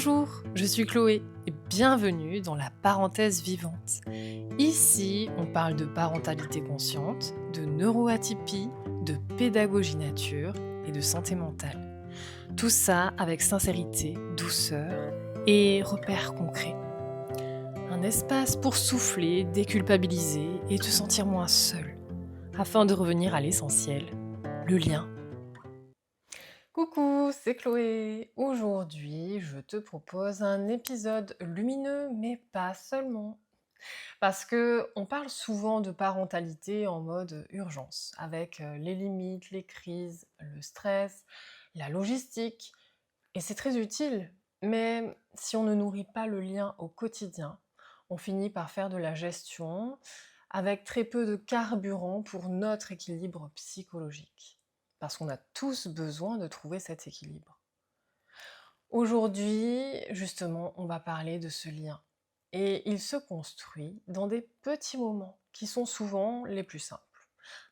Bonjour, je suis Chloé et bienvenue dans la parenthèse vivante. Ici, on parle de parentalité consciente, de neuroatypie, de pédagogie nature et de santé mentale. Tout ça avec sincérité, douceur et repères concrets. Un espace pour souffler, déculpabiliser et te sentir moins seul, afin de revenir à l'essentiel, le lien. Coucou, c'est Chloé. Aujourd'hui, je te propose un épisode lumineux, mais pas seulement. Parce que on parle souvent de parentalité en mode urgence, avec les limites, les crises, le stress, la logistique, et c'est très utile. Mais si on ne nourrit pas le lien au quotidien, on finit par faire de la gestion avec très peu de carburant pour notre équilibre psychologique. Parce qu'on a tous besoin de trouver cet équilibre. Aujourd'hui, justement, on va parler de ce lien. Et il se construit dans des petits moments qui sont souvent les plus simples.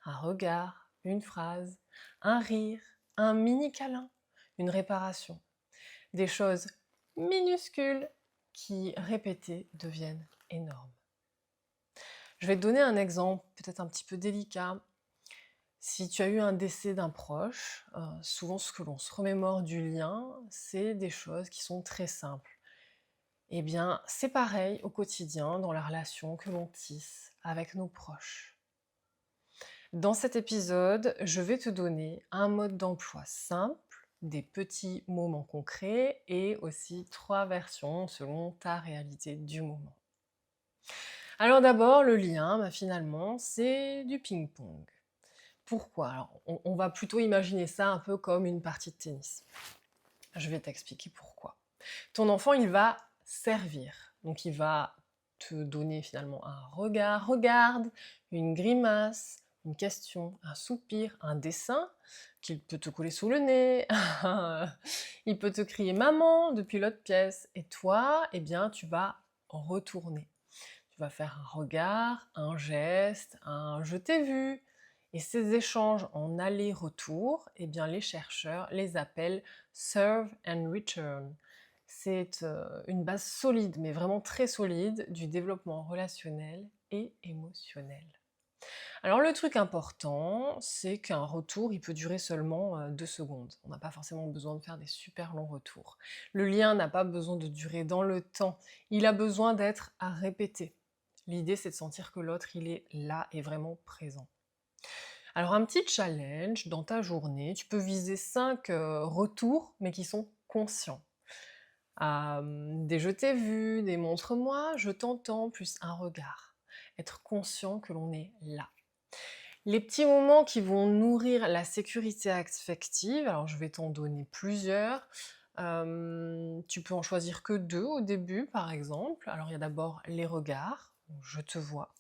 Un regard, une phrase, un rire, un mini câlin, une réparation. Des choses minuscules qui, répétées, deviennent énormes. Je vais te donner un exemple peut-être un petit peu délicat. Si tu as eu un décès d'un proche, souvent ce que l'on se remémore du lien, c'est des choses qui sont très simples. Eh bien, c'est pareil au quotidien dans la relation que l'on tisse avec nos proches. Dans cet épisode, je vais te donner un mode d'emploi simple, des petits moments concrets et aussi 3 versions selon ta réalité du moment. Alors d'abord, le lien, finalement, c'est du ping-pong. Pourquoi? Alors, on va plutôt imaginer ça un peu comme une partie de tennis. Je vais t'expliquer pourquoi. Ton enfant, il va servir. Donc, il va te donner finalement un regard, regarde, une grimace, une question, un soupir, un dessin qu'il peut te coller sous le nez. Il peut te crier maman depuis l'autre pièce. Et toi, eh bien, tu vas retourner. Tu vas faire un regard, un geste, un je t'ai vu. Et ces échanges en aller-retour, eh bien, les chercheurs les appellent serve and return. C'est une base solide, mais vraiment très solide, du développement relationnel et émotionnel. Alors le truc important, c'est qu'un retour, il peut durer seulement 2 secondes. On n'a pas forcément besoin de faire des super longs retours. Le lien n'a pas besoin de durer dans le temps, il a besoin d'être à répéter. L'idée, c'est de sentir que l'autre, il est là et vraiment présent. Alors un petit challenge dans ta journée, tu peux viser 5 retours, mais qui sont conscients. Des je t'ai vu, des montre-moi, je t'entends, plus un regard. Être conscient que l'on est là. Les petits moments qui vont nourrir la sécurité affective, alors je vais t'en donner plusieurs. Tu peux en choisir que 2 au début, par exemple. Alors il y a d'abord les regards, je te vois.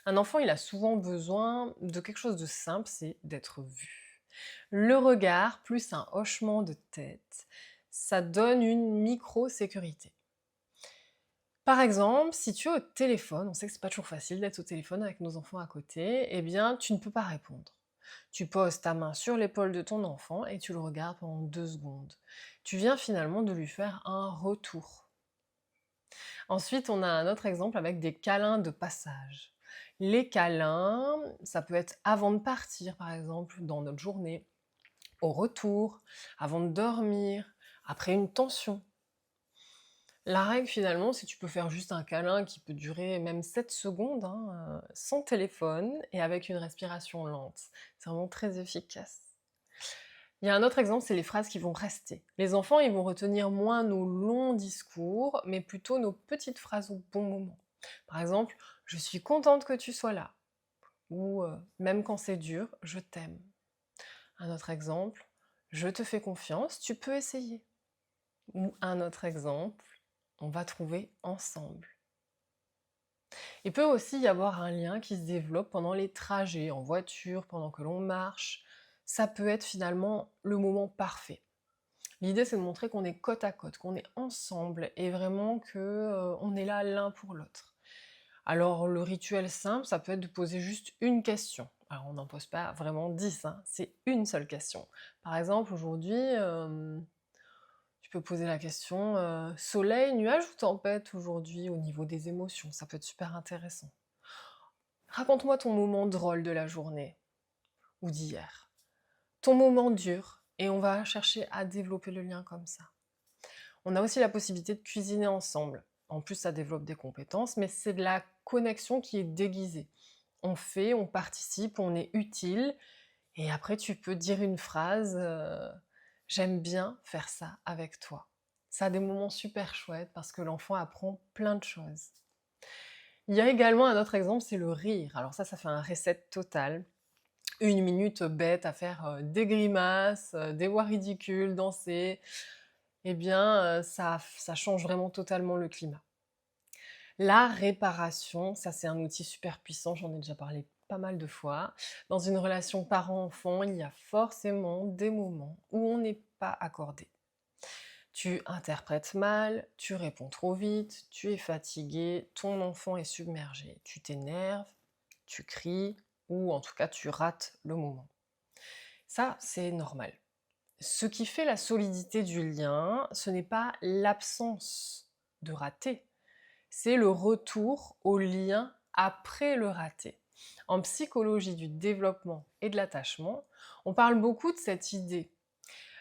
Un enfant, il a souvent besoin de quelque chose de simple, c'est d'être vu. Le regard plus un hochement de tête, ça donne une micro-sécurité. Par exemple, si tu es au téléphone, on sait que c'est pas toujours facile d'être au téléphone avec nos enfants à côté, eh bien, tu ne peux pas répondre. Tu poses ta main sur l'épaule de ton enfant et tu le regardes pendant 2 secondes. Tu viens finalement de lui faire un retour. Ensuite, on a un autre exemple avec des câlins de passage. Les câlins, ça peut être avant de partir, par exemple, dans notre journée, au retour, avant de dormir, après une tension. La règle finalement, c'est que tu peux faire juste un câlin qui peut durer même 7 secondes, hein, sans téléphone et avec une respiration lente. C'est vraiment très efficace. Il y a un autre exemple, c'est les phrases qui vont rester. Les enfants, ils vont retenir moins nos longs discours, mais plutôt nos petites phrases au bon moment. Par exemple, «Je suis contente que tu sois là» ou «Même quand c'est dur, je t'aime». Un autre exemple, «Je te fais confiance, tu peux essayer». Ou un autre exemple, «On va trouver ensemble». Il peut aussi y avoir un lien qui se développe pendant les trajets, en voiture, pendant que l'on marche. Ça peut être finalement le moment parfait. L'idée, c'est de montrer qu'on est côte à côte, qu'on est ensemble et vraiment que on est là l'un pour l'autre. Alors le rituel simple, ça peut être de poser juste une question. Alors on n'en pose pas vraiment 10, hein, c'est une seule question. Par exemple, aujourd'hui, peux poser la question, soleil, nuage ou tempête aujourd'hui au niveau des émotions? Ça peut être super intéressant. Raconte-moi ton moment drôle de la journée ou d'hier. Ton moment dur et on va chercher à développer le lien comme ça. On a aussi la possibilité de cuisiner ensemble. En plus, ça développe des compétences, mais c'est de la connexion qui est déguisée. On fait, on participe, on est utile et après tu peux dire une phrase, «J'aime bien faire ça avec toi». Ça a des moments super chouettes parce que l'enfant apprend plein de choses. Il y a également un autre exemple, c'est le rire. Alors ça fait un reset total. Une minute bête à faire, des grimaces, des voix ridicules, danser, eh bien, ça change vraiment totalement le climat. La réparation, ça c'est un outil super puissant, j'en ai déjà parlé pas mal de fois. Dans une relation parent-enfant, il y a forcément des moments où on n'est pas accordé. Tu interprètes mal, tu réponds trop vite, tu es fatigué, ton enfant est submergé, tu t'énerves, tu cries ou en tout cas tu rates le moment. Ça, c'est normal. Ce qui fait la solidité du lien, ce n'est pas l'absence de raté, c'est le retour au lien après le raté. En psychologie du développement et de l'attachement, on parle beaucoup de cette idée.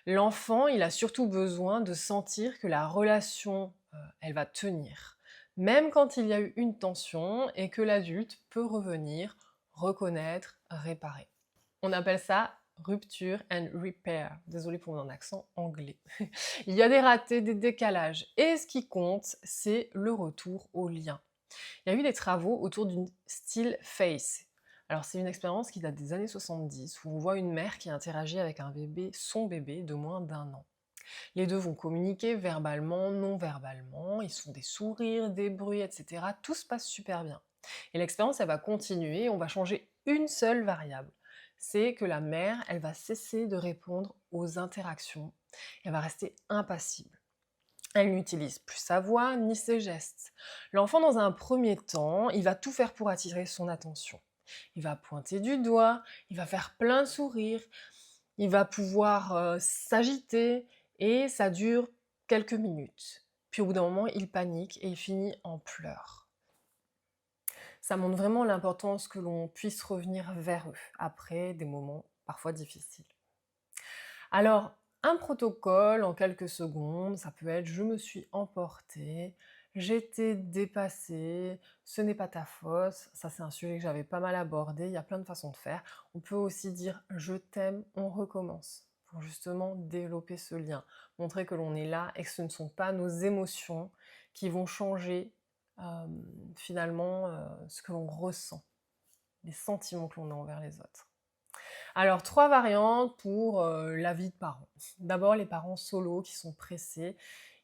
L'enfant, il a surtout besoin de sentir que la relation, elle va tenir, même quand il y a eu une tension et que l'adulte peut revenir, reconnaître, réparer. On appelle ça rupture and repair. Désolée pour mon accent anglais. Il y a des ratés, des décalages. Et ce qui compte, c'est le retour au lien. Il y a eu des travaux autour d'une still face. Alors c'est une expérience qui date des années 70 où on voit une mère qui interagit avec un bébé, son bébé de moins d'1 an. Les deux vont communiquer verbalement, non verbalement, ils se font des sourires, des bruits, etc. Tout se passe super bien. Et l'expérience, elle va continuer, on va changer une seule variable. C'est que la mère, elle va cesser de répondre aux interactions, elle va rester impassible. Elle n'utilise plus sa voix ni ses gestes. L'enfant, dans un premier temps, il va tout faire pour attirer son attention. Il va pointer du doigt, il va faire plein de sourires, il va pouvoir s'agiter et ça dure quelques minutes. Puis au bout d'un moment, il panique et il finit en pleurs. Ça montre vraiment l'importance que l'on puisse revenir vers eux après des moments parfois difficiles. Alors, un protocole en quelques secondes, ça peut être je me suis emportée, j'étais dépassée, ce n'est pas ta faute. Ça, c'est un sujet que j'avais pas mal abordé, il y a plein de façons de faire. On peut aussi dire je t'aime, on recommence pour justement développer ce lien, montrer que l'on est là et que ce ne sont pas nos émotions qui vont changer finalement ce que l'on ressent, les sentiments que l'on a envers les autres. Alors, 3 variantes pour la vie de parents. D'abord, les parents solos qui sont pressés.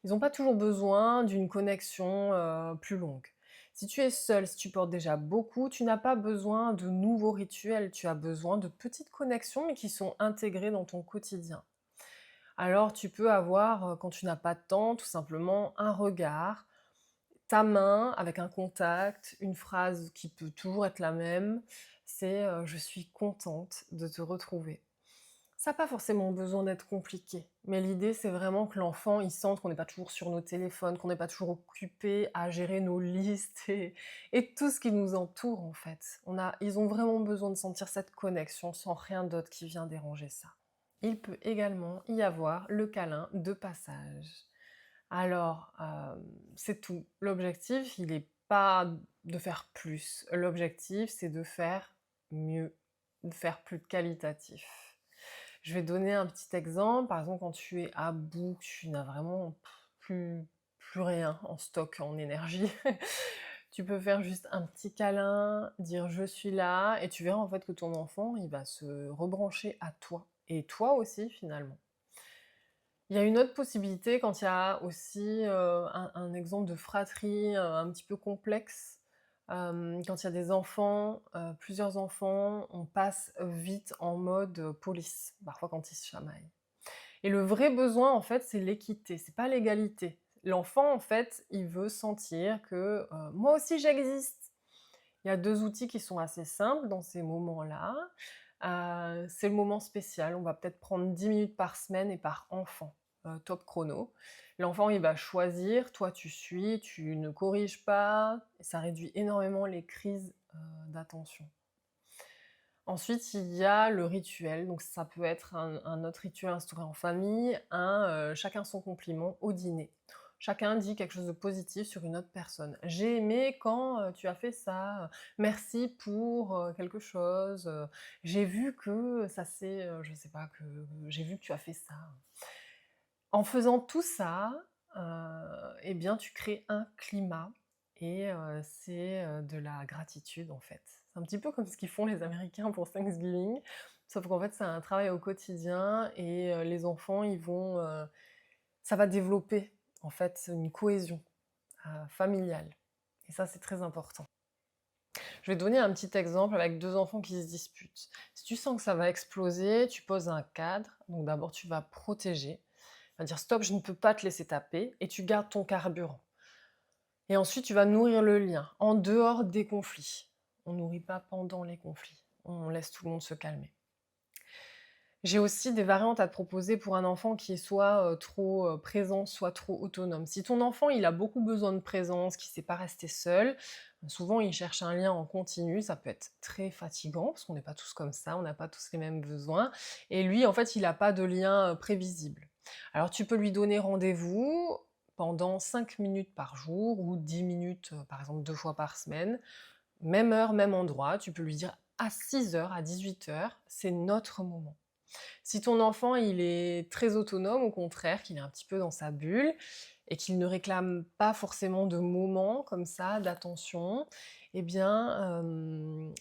Ils n'ont pas toujours besoin d'une connexion plus longue. Si tu es seul, si tu portes déjà beaucoup, tu n'as pas besoin de nouveaux rituels. Tu as besoin de petites connexions, mais qui sont intégrées dans ton quotidien. Alors, tu peux avoir, quand tu n'as pas de temps, tout simplement un regard, ta main avec un contact, une phrase qui peut toujours être la même, c'est «Je suis contente de te retrouver». Ça n'a pas forcément besoin d'être compliqué, mais l'idée c'est vraiment que l'enfant il sente qu'on n'est pas toujours sur nos téléphones, qu'on n'est pas toujours occupé à gérer nos listes et tout ce qui nous entoure en fait. Ils ont vraiment besoin de sentir cette connexion sans rien d'autre qui vient déranger ça. Il peut également y avoir le câlin de passage. Alors, c'est tout. L'objectif, il est pas de faire plus. L'objectif, c'est de faire mieux, de faire plus qualitatif. Je vais donner un petit exemple. Par exemple, quand tu es à bout, que tu n'as vraiment plus rien en stock, en énergie, tu peux faire juste un petit câlin, dire: «Je suis là» et tu verras en fait que ton enfant, il va se rebrancher à toi et toi aussi finalement. Il y a une autre possibilité quand il y a aussi, un exemple de fratrie, un petit peu complexe, quand il y a des enfants, plusieurs enfants, on passe vite en mode, police, parfois quand ils se chamaillent. Et le vrai besoin en fait, c'est l'équité, c'est pas l'égalité. L'enfant en fait, il veut sentir que, «Moi aussi j'existe». Il y a 2 outils qui sont assez simples dans ces moments-là. C'est le moment spécial, on va peut-être prendre 10 minutes par semaine et par enfant. top chrono. L'enfant, il va choisir, toi tu suis, tu ne corriges pas, et ça réduit énormément les crises, d'attention. Ensuite, il y a le rituel, donc ça peut être un autre rituel instauré en famille, chacun son compliment au dîner. Chacun dit quelque chose de positif sur une autre personne. «J'ai aimé quand, tu as fait ça, merci pour, quelque chose, j'ai vu que ça s'est, je sais pas, que j'ai vu que tu as fait ça». En faisant tout ça, et bien, tu crées un climat et c'est, de la gratitude, en fait. C'est un petit peu comme ce qu'ils font les Américains pour Thanksgiving, sauf qu'en fait, c'est un travail au quotidien et les enfants, ça va développer, en fait, une cohésion, familiale et ça, c'est très important. Je vais te donner un petit exemple avec 2 enfants qui se disputent. Si tu sens que ça va exploser, tu poses un cadre, donc d'abord tu vas protéger, tu vas dire: «Stop, je ne peux pas te laisser taper» et tu gardes ton carburant. Et ensuite, tu vas nourrir le lien, en dehors des conflits. On nourrit pas pendant les conflits, on laisse tout le monde se calmer. J'ai aussi des variantes à te proposer pour un enfant qui est soit, trop, présent, soit trop autonome. Si ton enfant, il a beaucoup besoin de présence, qu'il ne sait pas rester seul, souvent il cherche un lien en continu, ça peut être très fatigant, parce qu'on n'est pas tous comme ça, on n'a pas tous les mêmes besoins et lui, en fait, il n'a pas de lien, prévisible. Alors tu peux lui donner rendez-vous pendant 5 minutes par jour ou 10 minutes, par exemple 2 fois par semaine. Même heure, même endroit, tu peux lui dire: «À 6 heures, à 18 heures, c'est notre moment». Si ton enfant, il est très autonome, au contraire, qu'il est un petit peu dans sa bulle et qu'il ne réclame pas forcément de moments comme ça, d'attention, eh bien,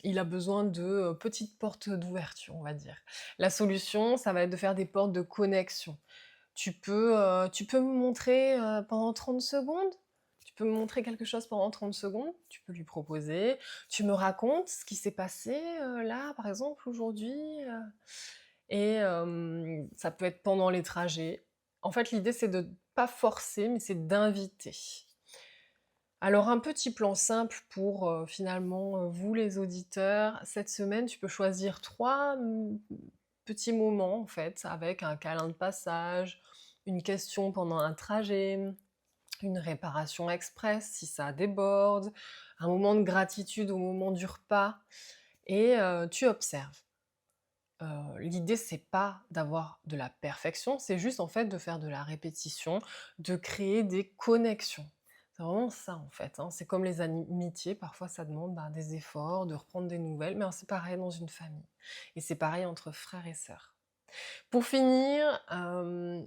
il a besoin de, petites portes d'ouverture, on va dire. La solution, ça va être de faire des portes de connexion. Tu peux me montrer, pendant 30 secondes? Tu peux me montrer quelque chose pendant 30 secondes? Tu peux lui proposer. Tu me racontes ce qui s'est passé, là, par exemple, aujourd'hui, et ça peut être pendant les trajets. En fait, l'idée, c'est de pas forcer, mais c'est d'inviter. Alors un petit plan simple pour, finalement, vous les auditeurs. Cette semaine, tu peux choisir 3 petits moments, en fait, avec un câlin de passage, une question pendant un trajet, une réparation express si ça déborde, un moment de gratitude au moment du repas et tu observes. L'idée, c'est pas d'avoir de la perfection, c'est juste, en fait, de faire de la répétition, de créer des connexions. C'est vraiment ça, en fait, hein. C'est comme les amitiés, parfois ça demande, des efforts, de reprendre des nouvelles, mais c'est pareil dans une famille et c'est pareil entre frères et sœurs. Pour finir,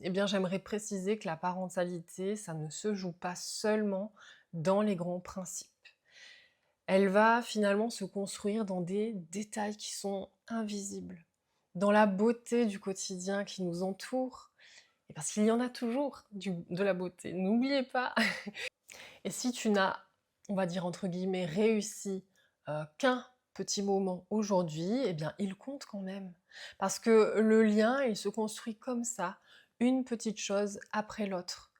eh bien, j'aimerais préciser que la parentalité, ça ne se joue pas seulement dans les grands principes. Elle va finalement se construire dans des détails qui sont invisibles, dans la beauté du quotidien qui nous entoure, et parce qu'il y en a toujours de la beauté, n'oubliez pas. Et si tu n'as, on va dire entre guillemets, réussi qu'un petit moment aujourd'hui, eh bien il compte quand même. Parce que le lien, il se construit comme ça, une petite chose après l'autre.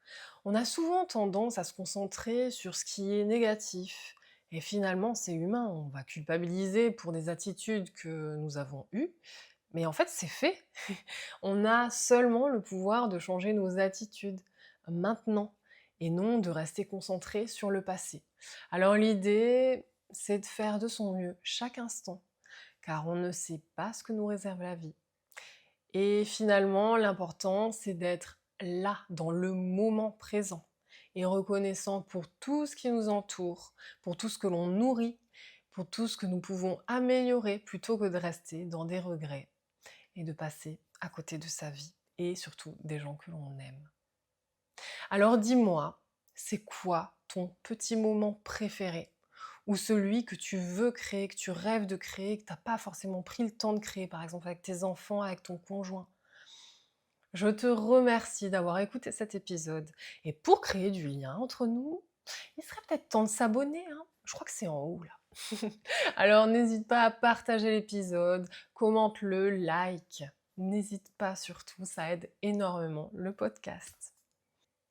On a souvent tendance à se concentrer sur ce qui est négatif. Et finalement, c'est humain, on va culpabiliser pour des attitudes que nous avons eues, mais en fait, c'est fait. On a seulement le pouvoir de changer nos attitudes maintenant et non de rester concentré sur le passé. Alors l'idée, c'est de faire de son mieux chaque instant, car on ne sait pas ce que nous réserve la vie. Et finalement, l'important, c'est d'être là, dans le moment présent, et reconnaissant pour tout ce qui nous entoure, pour tout ce que l'on nourrit, pour tout ce que nous pouvons améliorer, plutôt que de rester dans des regrets et de passer à côté de sa vie et surtout des gens que l'on aime. Alors dis-moi, c'est quoi ton petit moment préféré? Ou celui que tu veux créer, que tu rêves de créer, que tu n'as pas forcément pris le temps de créer, par exemple avec tes enfants, avec ton conjoint? Je te remercie d'avoir écouté cet épisode. Et pour créer du lien entre nous, il serait peut-être temps de s'abonner, hein. Je crois que c'est en haut là. Alors n'hésite pas à partager l'épisode, commente-le, like. N'hésite pas surtout, ça aide énormément le podcast.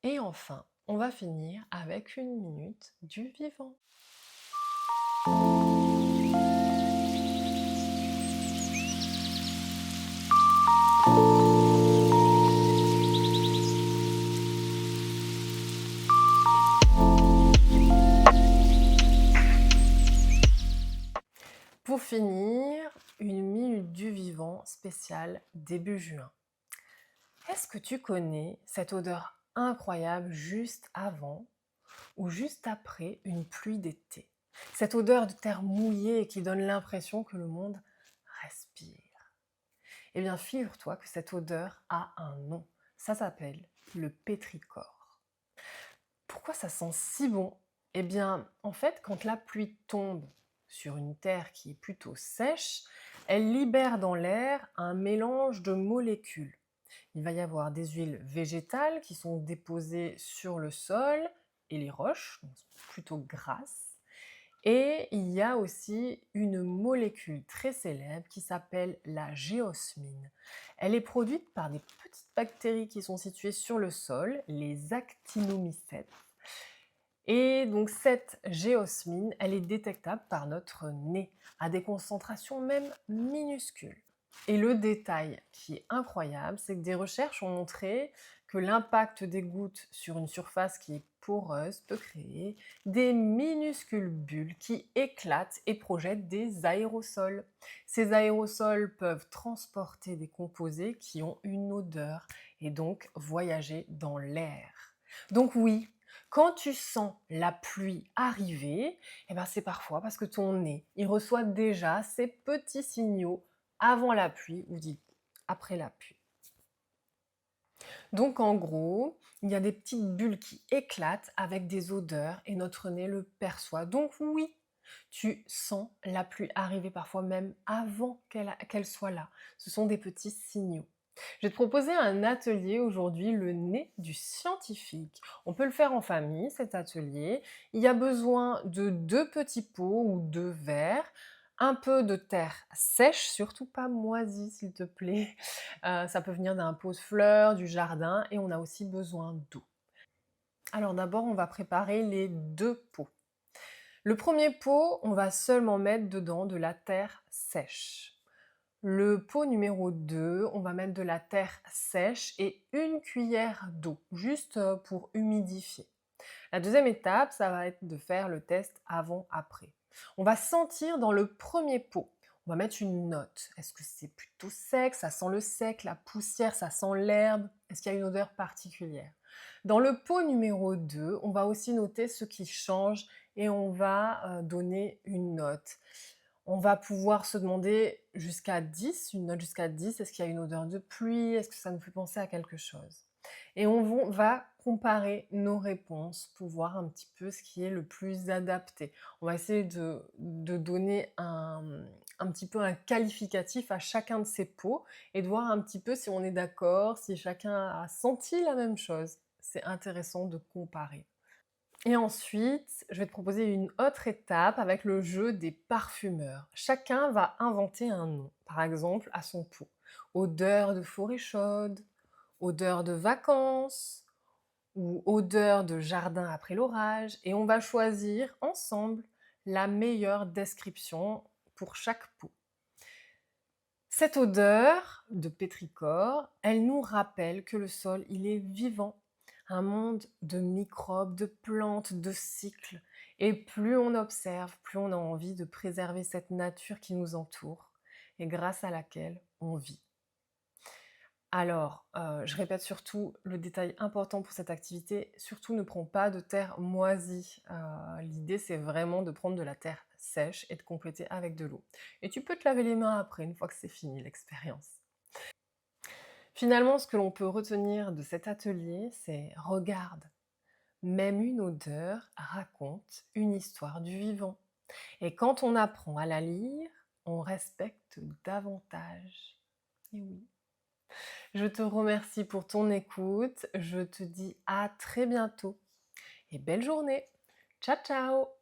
Et enfin, on va finir avec une minute du vivant. pour finir, une minute du vivant spéciale début juin. Est-ce que tu connais cette odeur incroyable juste avant ou juste après une pluie d'été? Cette odeur de terre mouillée qui donne l'impression que le monde respire. Eh bien, figure-toi que cette odeur a un nom. Ça s'appelle le pétrichor. Pourquoi ça sent si bon? Eh bien, en fait, quand la pluie tombe sur une terre qui est plutôt sèche, elle libère dans l'air un mélange de molécules. Il va y avoir des huiles végétales qui sont déposées sur le sol et les roches, donc plutôt grasses. Et il y a aussi une molécule très célèbre qui s'appelle la géosmine. Elle est produite par des petites bactéries qui sont situées sur le sol, les actinomycètes. Et donc cette géosmine, elle est détectable par notre nez, à des concentrations même minuscules. Et le détail qui est incroyable, c'est que des recherches ont montré que l'impact des gouttes sur une surface qui est poreuse peut créer des minuscules bulles qui éclatent et projettent des aérosols. Ces aérosols peuvent transporter des composés qui ont une odeur et donc voyager dans l'air. Donc oui, quand tu sens la pluie arriver, eh ben c'est parfois parce que ton nez, il reçoit déjà ces petits signaux avant la pluie ou dit après la pluie. Donc en gros, il y a des petites bulles qui éclatent avec des odeurs et notre nez le perçoit. Donc oui, tu sens la pluie arriver parfois même avant qu'elle soit là. Ce sont des petits signaux. Je vais te proposer un atelier aujourd'hui, le nez du scientifique. On peut le faire en famille, cet atelier. Il y a besoin de 2 petits pots ou 2 verres, un peu de terre sèche, surtout pas moisie s'il te plaît. Ça peut venir d'un pot de fleurs, du jardin et on a aussi besoin d'eau. Alors d'abord, on va préparer les 2 pots. Le premier pot, on va seulement mettre dedans de la terre sèche. Le pot numéro 2, on va mettre de la terre sèche et 1 cuillère d'eau, juste pour humidifier. La deuxième étape, ça va être de faire le test avant-après. On va sentir dans le premier pot. On va mettre une note. Est-ce que c'est plutôt sec? Ça sent le sec, la poussière, ça sent l'herbe? Est-ce qu'il y a une odeur particulière? Dans le pot numéro 2, on va aussi noter ce qui change et on va donner une note. On va pouvoir se demander jusqu'à 10, une note jusqu'à 10, est-ce qu'il y a une odeur de pluie? Est-ce que ça nous fait penser à quelque chose? Et on va comparer nos réponses pour voir un petit peu ce qui est le plus adapté. On va essayer de donner un petit peu un qualificatif à chacun de ces pots et de voir un petit peu si on est d'accord, si chacun a senti la même chose. C'est intéressant de comparer. Et ensuite, je vais te proposer une autre étape avec le jeu des parfumeurs. Chacun va inventer un nom, par exemple à son pot. Odeur de forêt chaude, odeur de vacances ou odeur de jardin après l'orage. Et on va choisir ensemble la meilleure description pour chaque pot. Cette odeur de pétrichor, elle nous rappelle que le sol, il est vivant, un monde de microbes, de plantes, de cycles. Et plus on observe, plus on a envie de préserver cette nature qui nous entoure et grâce à laquelle on vit. Alors, je répète surtout le détail important pour cette activité, surtout ne prends pas de terre moisie. L'idée, c'est vraiment de prendre de la terre sèche et de compléter avec de l'eau. Et tu peux te laver les mains après, une fois que c'est fini l'expérience. Finalement, ce que l'on peut retenir de cet atelier, c'est regarde, même une odeur raconte une histoire du vivant. Et quand on apprend à la lire, on respecte davantage. Et oui. Je te remercie pour ton écoute. Je te dis à très bientôt et belle journée. Ciao ciao!